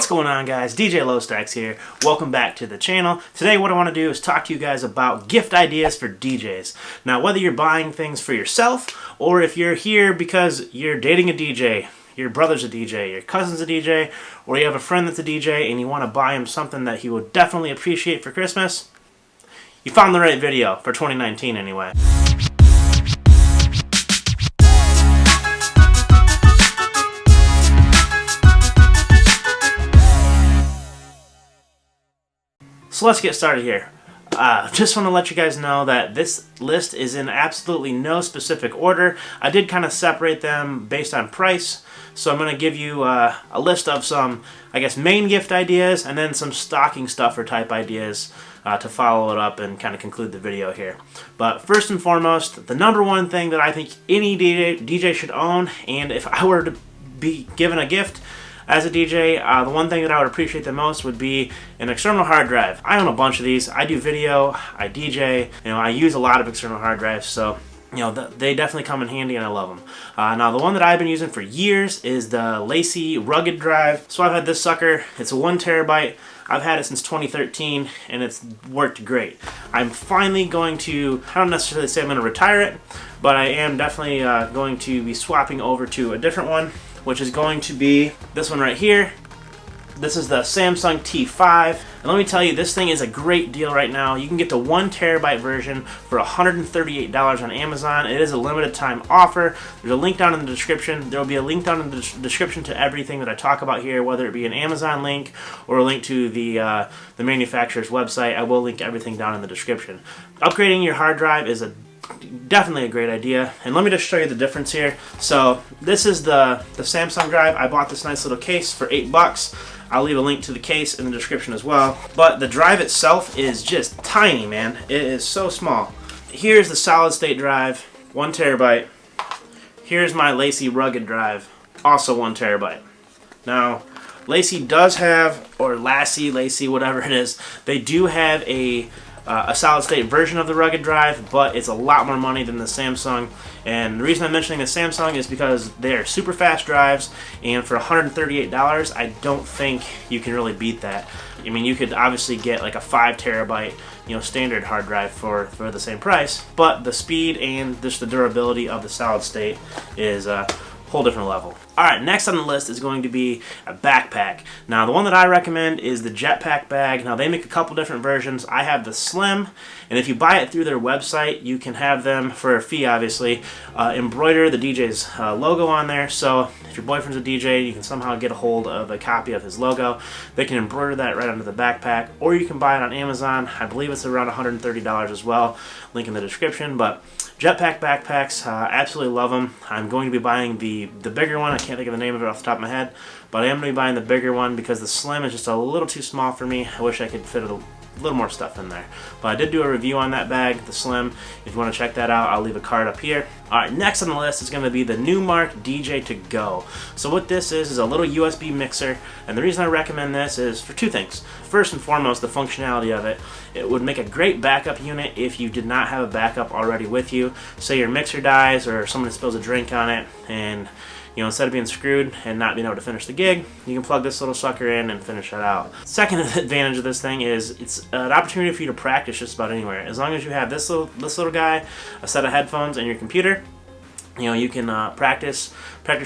What's going on, guys? dj.lostax here. Welcome back to the channel. Today what I want to do is talk to you guys about gift ideas for DJs. Now, whether you're buying things for yourself or if you're here because you're dating a DJ, your brother's a DJ, your cousin's a DJ, or you have a friend that's a DJ and you want to buy him something that he would definitely appreciate for Christmas, you found the right video for 2019 anyway. So let's get started here. Just want to let you guys know that this list is in absolutely no specific order. I did kind of separate them based on price. So I'm going to give you a list of some, I guess, main gift ideas and then some stocking stuffer type ideas to follow it up and kind of conclude the video here. But first and foremost, the number one thing that I think any DJ should own, and if I were to be given a gift as a DJ, the one thing that I would appreciate the most would be an external hard drive. I own a bunch of these. I do video, I DJ, I use a lot of external hard drives, so they definitely come in handy and I love them. Now the one that I've been using for years is the Lacy rugged drive. So I've had this sucker. It's a 1 terabyte. I've had it since 2013 and it's worked great. I'm finally going to, I don't necessarily say I'm going to retire it, but I am definitely going to be swapping over to a different one, which is going to be this one right here. This is the Samsung T5, and let me tell you, this thing is a great deal right now. You can get the 1 terabyte version for $138 on Amazon. It is a limited time offer. There's a link down in the description. There will be a link down in the description to everything that I talk about here, whether it be an Amazon link or a link to the manufacturer's website. I will link everything down in the description. Upgrading your hard drive is definitely a great idea, and let me just show you the difference here. So this is the Samsung drive. I bought this nice little case for $8. I'll leave a link to the case in the description as well. But the drive itself is just tiny, man. It is so small. Here's the solid state drive, 1 terabyte. Here's my Lacy rugged drive, also 1 terabyte. Now, Lacy does have, or Lacy, whatever it is, they do have a solid state version of the rugged drive, but it's a lot more money than the Samsung. And the reason I'm mentioning the Samsung is because they're super fast drives, and for $138 I don't think you can really beat that. I mean, you could obviously get like a 5 terabyte standard hard drive for the same price, but the speed and just the durability of the solid state is a whole different level. Alright, next on the list is going to be a backpack. Now, the one that I recommend is the Jetpack bag. Now, they make a couple different versions. I have the Slim, and if you buy it through their website, you can have them, for a fee obviously, embroider the DJ's logo on there. So if your boyfriend's a DJ, you can somehow get a hold of a copy of his logo. They can embroider that right onto the backpack, or you can buy it on Amazon. I believe it's around $130 as well. Link in the description. But Jetpack backpacks, absolutely love them. I'm going to be buying the bigger one. I can't think of the name of it off the top of my head, but I am going to be buying the bigger one because the Slim is just a little too small for me. I wish I could fit a little more stuff in there. But I did do a review on that bag, the Slim. If you want to check that out, I'll leave a card up here. Alright, next on the list is going to be the Numark DJ to Go. So what this is a little USB mixer, and the reason I recommend this is for two things. First and foremost, the functionality of it. It would make a great backup unit if you did not have a backup already with you. Say your mixer dies or someone spills a drink on it, and instead of being screwed and not being able to finish the gig, you can plug this little sucker in and finish it out. Second advantage of this thing is it's an opportunity for you to practice just about anywhere. As long as you have this little guy, a set of headphones, and your computer, you can practice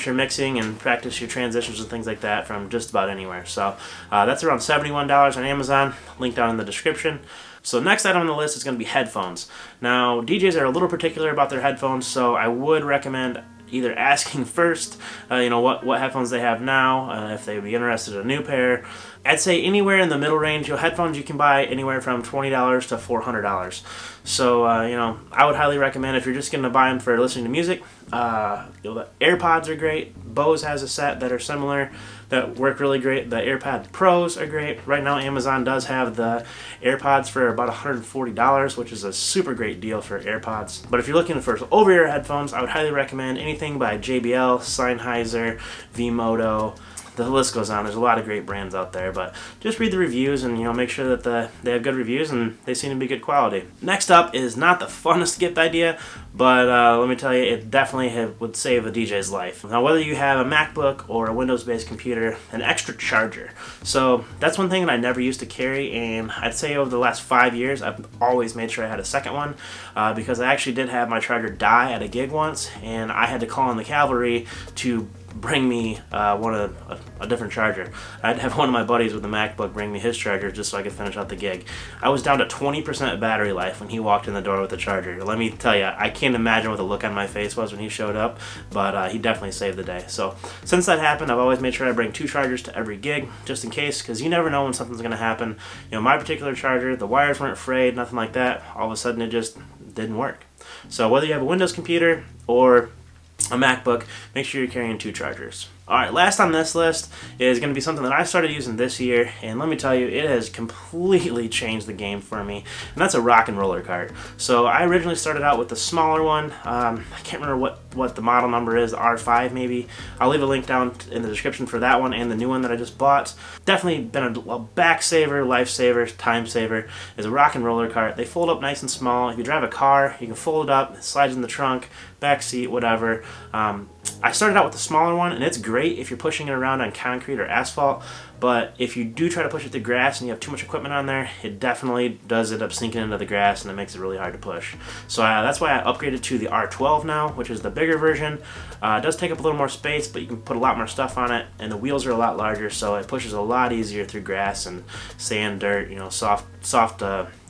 your mixing and practice your transitions and things like that from just about anywhere. So that's around $71 on Amazon, link down in the description. So next item on the list is going to be headphones. Now, DJs are a little particular about their headphones, so I would recommend either asking first, what headphones they have now, if they'd be interested in a new pair. I'd say anywhere in the middle range. Headphones you can buy anywhere from $20 to $400. So, I would highly recommend if you're just going to buy them for listening to music. The AirPods are great. Bose has a set that are similar that work really great. The AirPods Pros are great. Right now, Amazon does have the AirPods for about $140, which is a super great deal for AirPods. But if you're looking for over-ear headphones, I would highly recommend anything by JBL, Sennheiser, V-Moto. the list goes on. There's a lot of great brands out there, but just read the reviews and, you know, make sure that they have good reviews and they seem to be good quality. Next up is not the funnest gift idea, but let me tell you, it definitely would save a DJ's life. Now, whether you have a MacBook or a Windows-based computer, an extra charger. So that's one thing that I never used to carry, and I'd say over the last 5 years, I've always made sure I had a second one, because I actually did have my charger die at a gig once, and I had to call in the cavalry to bring me a different charger. I'd have one of my buddies with a MacBook bring me his charger just so I could finish out the gig. I was down to 20% battery life when he walked in the door with the charger. Let me tell you, I can't imagine what the look on my face was when he showed up, but he definitely saved the day. So since that happened, I've always made sure I bring 2 chargers to every gig, just in case, because you never know when something's going to happen. You know, my particular charger, the wires weren't frayed, nothing like that. All of a sudden, it just didn't work. So whether you have a Windows computer or a MacBook, make sure you're carrying 2 chargers. Alright, last on this list is going to be something that I started using this year, and let me tell you, it has completely changed the game for me, and that's a rock and roller cart. So I originally started out with the smaller one. I can't remember what the model number is, the R5 maybe. I'll leave a link down in the description for that one and the new one that I just bought. Definitely been a back saver, life saver, time saver. Is a rock and roller cart. They fold up nice and small. If you drive a car, you can fold it up, it slides in the trunk, back seat, whatever. I started out with the smaller one, and it's great if you're pushing it around on concrete or asphalt, but if you do try to push it through grass and you have too much equipment on there, it definitely does end up sinking into the grass, and it makes it really hard to push. So that's why I upgraded to the R12 now, which is the bigger version. It does take up a little more space, but you can put a lot more stuff on it, and the wheels are a lot larger, so it pushes a lot easier through grass and sand, dirt, you know, soft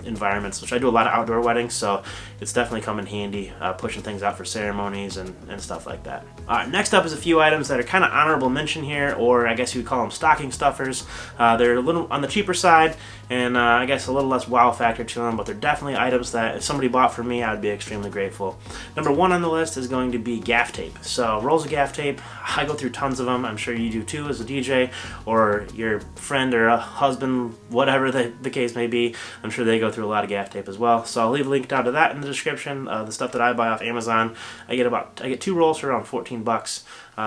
environments, which I do a lot of outdoor weddings, so it's definitely come in handy pushing things out for ceremonies and stuff like that. Alright, next up is a few items that are kind of honorable mention here, or I guess you would call them stocking stuffers. They're a little on the cheaper side, and I guess a little less wow factor to them, but they're definitely items that if somebody bought for me, I would be extremely grateful. Number 1 on the list is going to be gaff tape. So rolls of gaff tape, I go through tons of them. I'm sure you do too as a DJ, or your friend or a husband, whatever the case may be. I'm sure they go through a lot of gaff tape as well. So I'll leave a link down to that in the description. The stuff that I buy off Amazon, I get 2 rolls for around $14.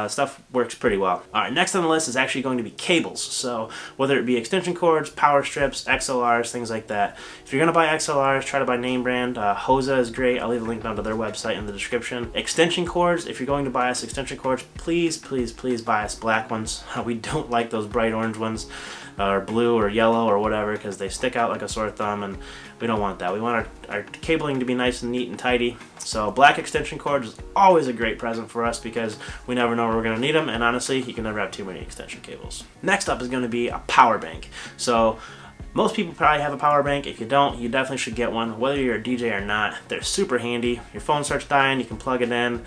Stuff works pretty well. Alright, next on the list is actually going to be cables. So whether it be extension cords, power strips, XLRs, things like that. If you're going to buy XLRs, try to buy name brand. Hosa is great. I'll leave a link down to their website in the description. Extension cords, if you're going to buy us extension cords, please buy us black ones. We don't like those bright orange ones, or blue or yellow or whatever, because they stick out like a sore thumb, and we don't want that. We want our cabling to be nice and neat and tidy. So black extension cords is always a great present for us, because we never know when we're going to need them, and honestly, you can never have too many extension cables. Next up is going to be a power bank. So most people probably have a power bank. If you don't, you definitely should get one, whether you're a DJ or not. They're super handy. Your phone starts dying, you can plug it in.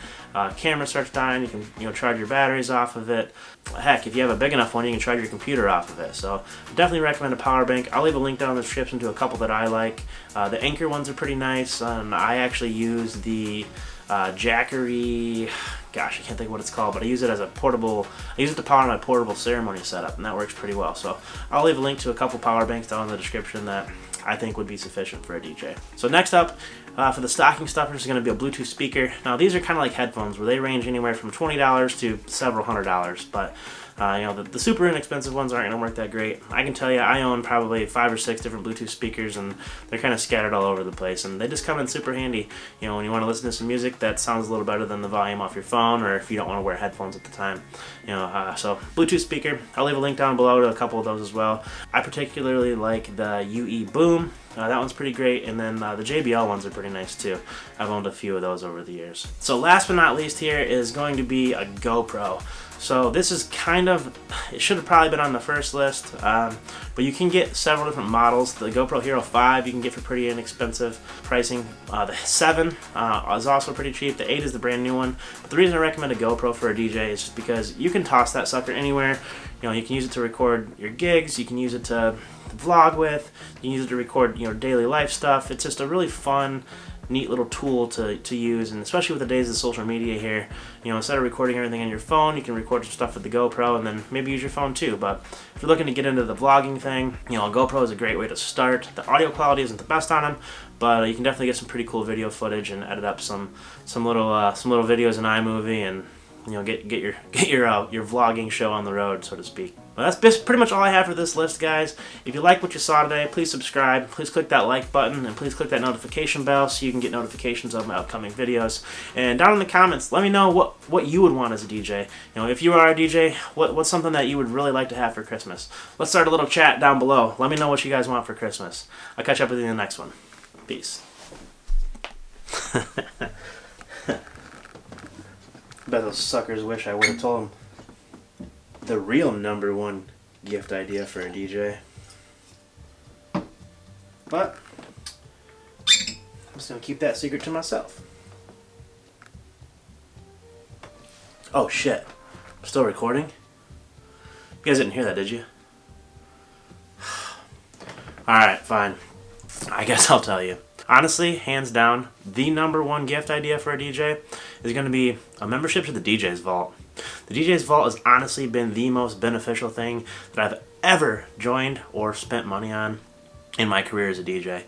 Camera starts dying, you can charge your batteries off of it. Heck, if you have a big enough one, you can charge your computer off of it. So definitely recommend a power bank. I'll leave a link down in the description to a couple that I like. The Anchor ones are pretty nice. I actually use the Jackery, gosh, I can't think of what it's called, but I use it as a portable, I use it to power my portable ceremony setup, and that works pretty well. So I'll leave a link to a couple power banks down in the description that I think would be sufficient for a DJ. So next up, for the stocking stuffers is going to be a Bluetooth speaker. Now these are kind of like headphones, where they range anywhere from $20 to several $100s, but the super inexpensive ones aren't going to work that great. I can tell you, I own probably 5 or 6 different Bluetooth speakers, and they're kind of scattered all over the place, and they just come in super handy. When you want to listen to some music that sounds a little better than the volume off your phone, or if you don't want to wear headphones at the time. So Bluetooth speaker, I'll leave a link down below to a couple of those as well. I particularly like the UE Boom. That one's pretty great, and then the JBL ones are pretty nice too. I've owned a few of those over the years. So last but not least here is going to be a GoPro. So this is it should have probably been on the first list, but you can get several different models. The GoPro Hero 5 you can get for pretty inexpensive pricing. The 7 is also pretty cheap. The 8 is the brand new one. But the reason I recommend a GoPro for a DJ is just because you can toss that sucker anywhere. You can use it to record your gigs, you can use it to vlog with, you can use it to record daily life stuff. It's just a really fun, neat little tool to use, and especially with the days of social media here, instead of recording everything on your phone, you can record some stuff with the GoPro and then maybe use your phone too. But if you're looking to get into the vlogging thing, a GoPro is a great way to start. The audio quality isn't the best on them, but you can definitely get some pretty cool video footage and edit up some little videos in iMovie and you know, get your vlogging show on the road, so to speak. Well, that's pretty much all I have for this list, guys. If you like what you saw today, please subscribe. Please click that like button, and please click that notification bell so you can get notifications of my upcoming videos. And down in the comments, let me know what you would want as a DJ. You know, if you are a DJ, what's something that you would really like to have for Christmas? Let's start a little chat down below. Let me know what you guys want for Christmas. I'll catch up with you in the next one. Peace. Bet those suckers wish I would have told them the real #1 gift idea for a DJ. But I'm just gonna keep that secret to myself. Oh shit. I'm still recording? You guys didn't hear that, did you? Alright, fine. I guess I'll tell you. Honestly, hands down, the #1 gift idea for a DJ is going to be a membership to the DJ's Vault. The DJ's Vault has honestly been the most beneficial thing that I've ever joined or spent money on in my career as a DJ.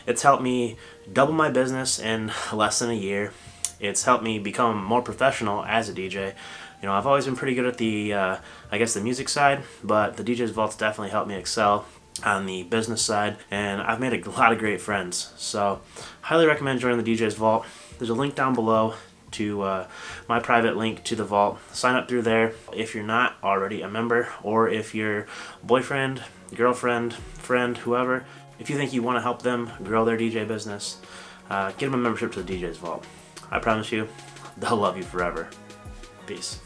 It's helped me double my business in less than a year. It's helped me become more professional as a DJ. You know, I've always been pretty good at the, I guess, the music side, but the DJ's Vault's definitely helped me excel on the business side, and I've made a lot of great friends. So, highly recommend joining the DJ's Vault. There's a link down below to my private link to the Vault. Sign up through there if you're not already a member, or if your boyfriend, girlfriend, friend, whoever, if you think you want to help them grow their DJ business, get them a membership to the DJ's Vault. I promise you, they'll love you forever. Peace.